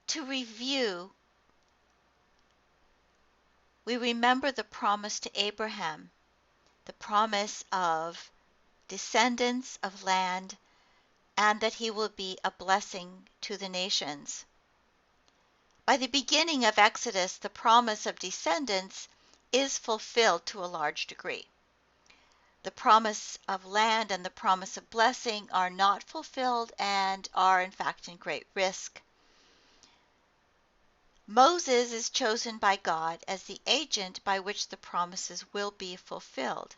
To review, we remember the promise to Abraham, the promise of descendants of land, and that he will be a blessing to the nations. By the beginning of Exodus, the promise of descendants is fulfilled to a large degree. The promise of land and the promise of blessing are not fulfilled and are in fact in great risk. Moses is chosen by God as the agent by which the promises will be fulfilled.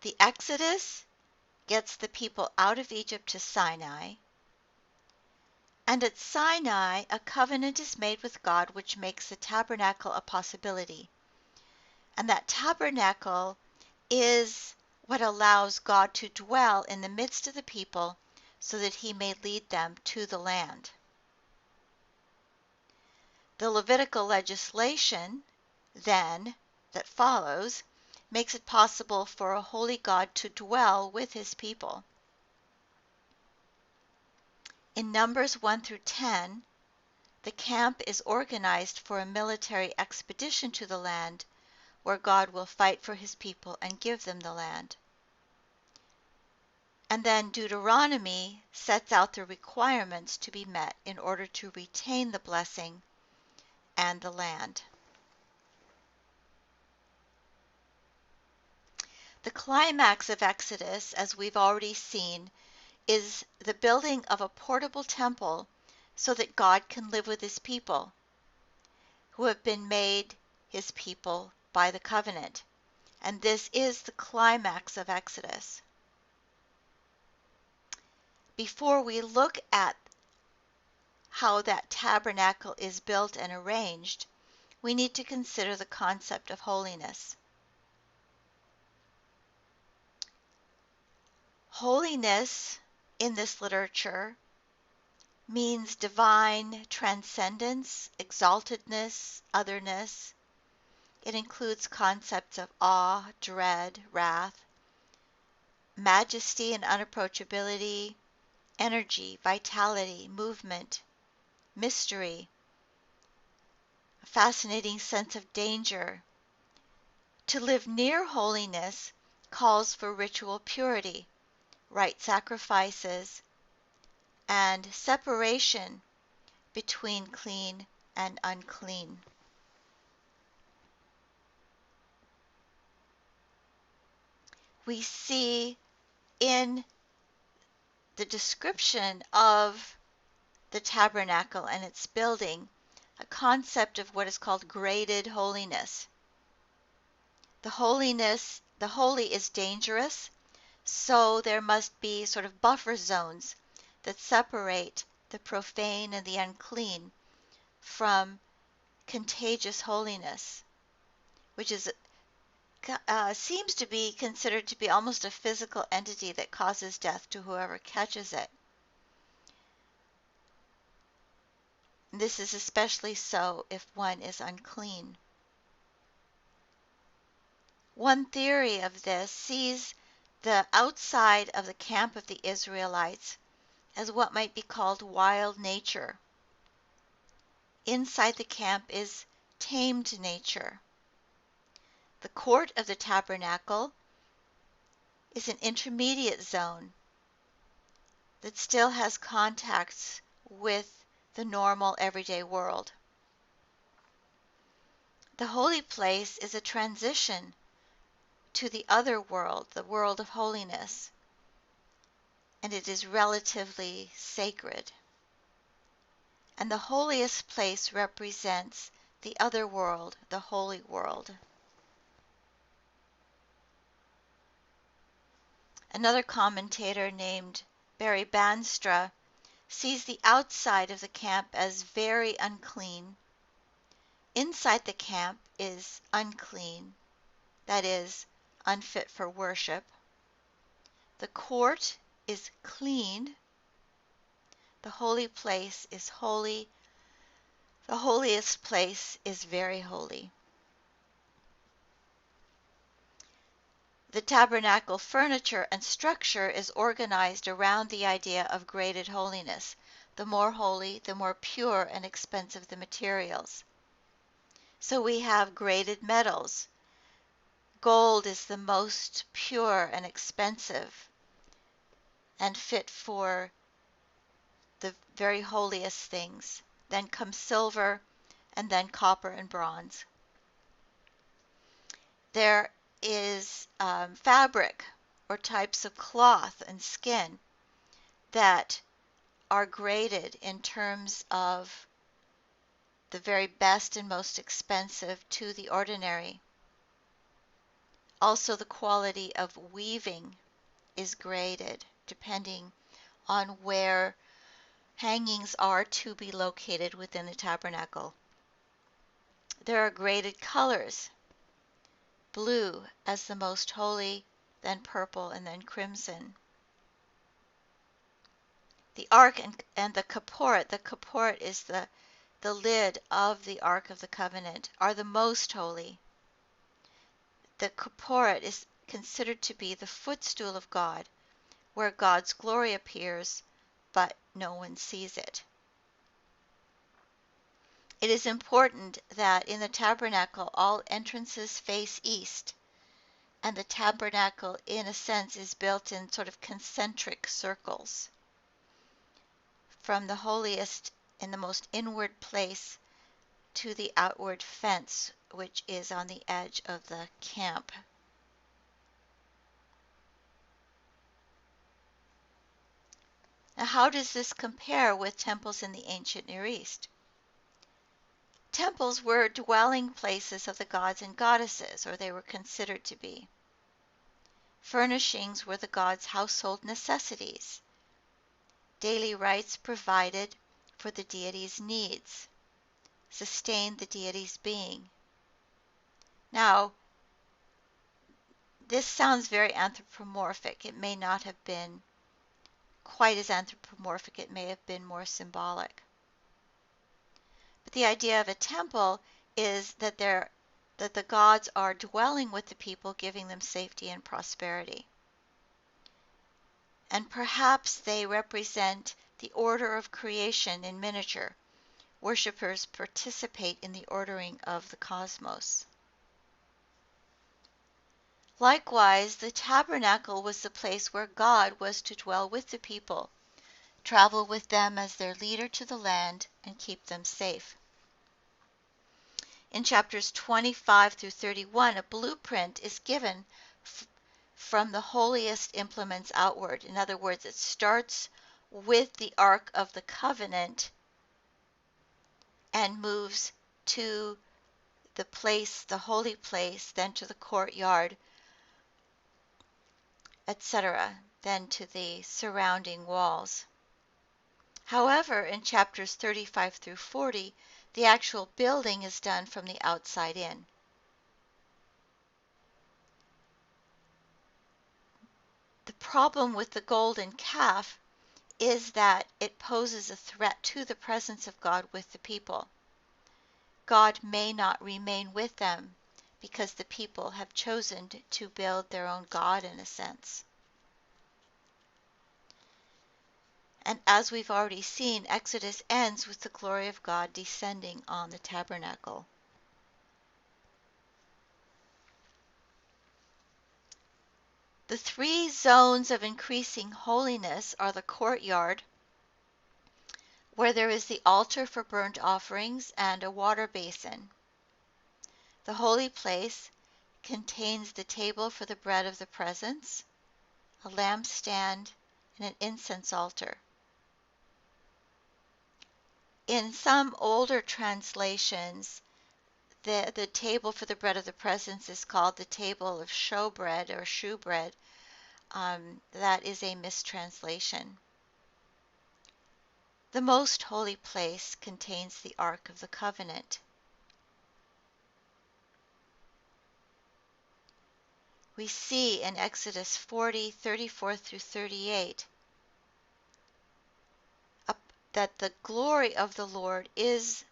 The Exodus gets the people out of Egypt to Sinai, and at Sinai a covenant is made with God which makes the tabernacle a possibility. And that tabernacle is what allows God to dwell in the midst of the people so that he may lead them to the land. The Levitical legislation, then, that follows, makes it possible for a holy God to dwell with his people. In Numbers 1 through 10, the camp is organized for a military expedition to the land where God will fight for his people and give them the land. And then Deuteronomy sets out the requirements to be met in order to retain the blessing and the land. The climax of Exodus, as we've already seen, is the building of a portable temple so that God can live with his people, who have been made his people by the covenant. And this is the climax of Exodus. Before we look at how that tabernacle is built and arranged, we need to consider the concept of holiness. Holiness in this literature means divine transcendence, exaltedness, otherness. It includes concepts of awe, dread, wrath, majesty and unapproachability, energy, vitality, movement, mystery, a fascinating sense of danger. To live near holiness calls for ritual purity, right sacrifices, and separation between clean and unclean. We see in the description of the tabernacle and its building a concept of what is called graded holiness. The holy is dangerous, so there must be sort of buffer zones that separate the profane and the unclean from contagious holiness, which is seems to be considered to be almost a physical entity that causes death to whoever catches it. This is especially so if one is unclean. One theory of this sees the outside of the camp of the Israelites as what might be called wild nature. Inside the camp is tamed nature. The court of the tabernacle is an intermediate zone that still has contacts with the normal everyday world. The holy place is a transition to the other world, the world of holiness, and it is relatively sacred. And the holiest place represents the other world, the holy world. Another commentator named Barry Banstra sees the outside of the camp as very unclean. Inside the camp is unclean, that is, unfit for worship. The court is clean. The holy place is holy. The holiest place is very holy. The tabernacle furniture and structure is organized around the idea of graded holiness. the more holy, the more pure and expensive the materials. So we have graded metals. Gold is the most pure and expensive and fit for the very holiest things. Then comes silver, and then copper and bronze. There is fabric or types of cloth and skin that are graded in terms of the very best and most expensive to the ordinary. Also, the quality of weaving is graded depending on where hangings are to be located within the tabernacle. There are graded colors, blue as the most holy, then purple, and then crimson. The ark and the kaporet is the lid of the Ark of the Covenant, are the most holy. The kaporet is considered to be the footstool of God, where God's glory appears, but no one sees it. It is important that in the tabernacle all entrances face east, and the tabernacle, in a sense, is built in sort of concentric circles. From the holiest in the most inward place to the outward fence, which is on the edge of the camp. Now, how does this compare with temples in the ancient Near East? Temples were dwelling places of the gods and goddesses, or they were considered to be. Furnishings were the gods' household necessities. Daily rites provided for the deity's needs, sustained the deity's being. Now, this sounds very anthropomorphic. It may not have been quite as anthropomorphic. It may have been more symbolic. But the idea of a temple is that the gods are dwelling with the people, giving them safety and prosperity. And perhaps they represent the order of creation in miniature. Worshippers participate in the ordering of the cosmos. Likewise, the tabernacle was the place where God was to dwell with the people, travel with them as their leader to the land, and keep them safe. In chapters 25 through 31, a blueprint is given from the holiest implements outward. In other words, it starts with the Ark of the Covenant and moves to the place, the holy place, then to the courtyard, etc., then to the surrounding walls. However, in chapters 35 through 40, the actual building is done from the outside in. The problem with the golden calf is that it poses a threat to the presence of God with the people. God may not remain with them because the people have chosen to build their own God in a sense. And as we've already seen, Exodus ends with the glory of God descending on the tabernacle. The three zones of increasing holiness are the courtyard, where there is the altar for burnt offerings and a water basin. The holy place contains the table for the bread of the presence, a lampstand, and an incense altar. In some older translations, the table for the bread of the presence is called the table of showbread or shewbread. That is a mistranslation. The most holy place contains the Ark of the Covenant. We see in Exodus 40:34 through 38 that the glory of the Lord is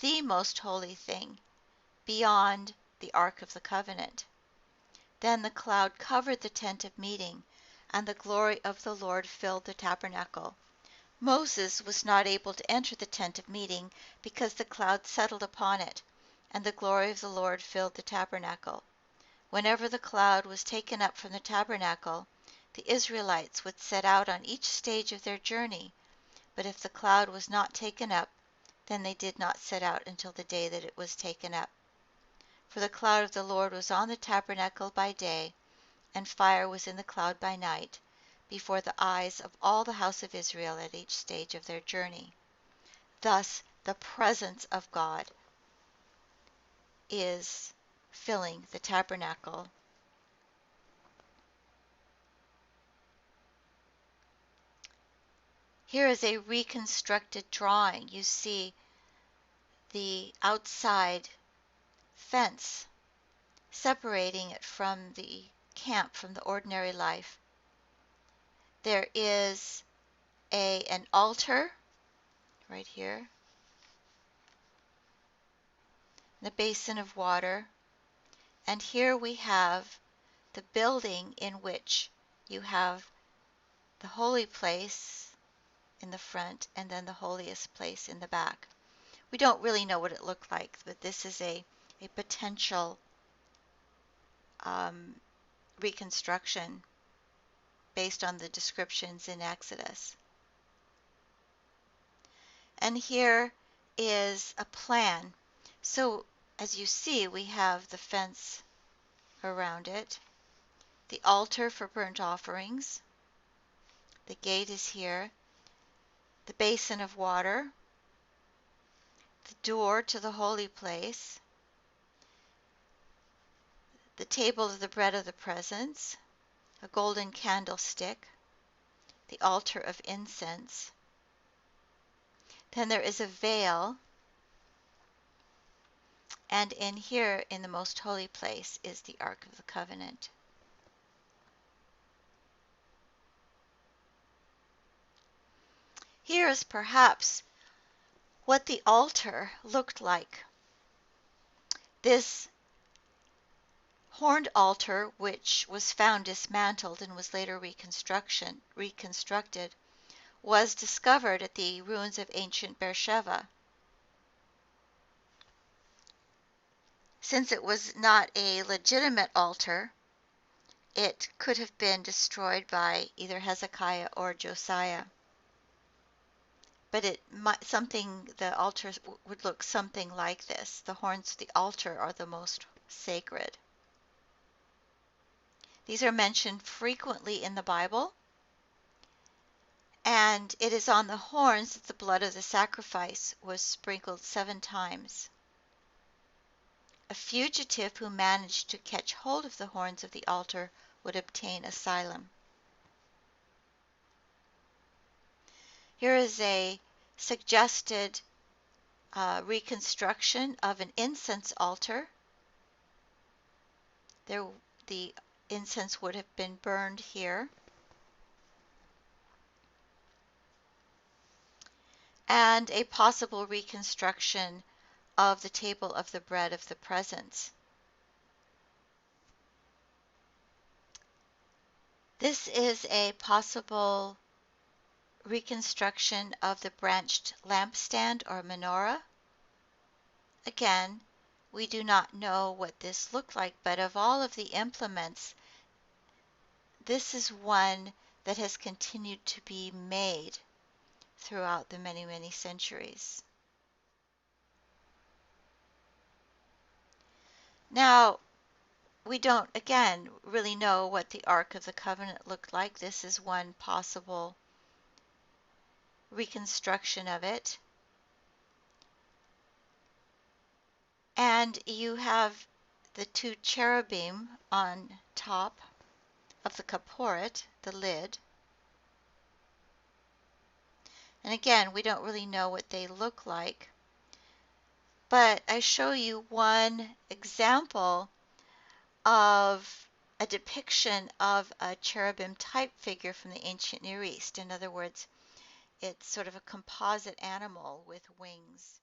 the most holy thing beyond the Ark of the Covenant. Then the cloud covered the tent of meeting, and the glory of the Lord filled the tabernacle. Moses was not able to enter the tent of meeting because the cloud settled upon it, and the glory of the Lord filled the tabernacle. Whenever the cloud was taken up from the tabernacle, the Israelites would set out on each stage of their journey, but if the cloud was not taken up, then they did not set out until the day that it was taken up. For the cloud of the Lord was on the tabernacle by day, and fire was in the cloud by night, before the eyes of all the house of Israel at each stage of their journey. Thus the presence of God is filling the tabernacle. Here is a reconstructed drawing. You see the outside fence separating it from the camp, from the ordinary life. There is an altar right here, the basin of water, and here we have the building in which you have the holy place in the front and then the holiest place in the back. We don't really know what it looked like, but this is a potential reconstruction based on the descriptions in Exodus. And here is a plan. So as you see, we have the fence around it, the altar for burnt offerings, the gate is here, the basin of water, the door to the holy place, the table of the bread of the presence, a golden candlestick, the altar of incense. Then there is a veil, and in here in the most holy place is the Ark of the Covenant. Here is perhaps what the altar looked like. This horned altar, which was found dismantled and was later reconstructed, was discovered at the ruins of ancient Beersheba. Since it was not a legitimate altar, it could have been destroyed by either Hezekiah or Josiah. But the altar would look something like this. The horns of the altar are the most sacred. These are mentioned frequently in the Bible, and it is on the horns that the blood of the sacrifice was sprinkled 7 times. A fugitive who managed to catch hold of the horns of the altar would obtain asylum. Here is a suggested reconstruction of an incense altar. The incense would have been burned here. And a possible reconstruction of the table of the bread of the presence. This is a possible reconstruction of the branched lampstand or menorah. Again, we do not know what this looked like, but of all of the implements, this is one that has continued to be made throughout the many, many centuries. Now, we don't, again, really know what the Ark of the Covenant looked like. This is one possible reconstruction of it. And you have the 2 cherubim on top of the kaporet, the lid. And again, we don't really know what they look like. But I show you one example of a depiction of a cherubim type figure from the ancient Near East. In other words, it's sort of a composite animal with wings.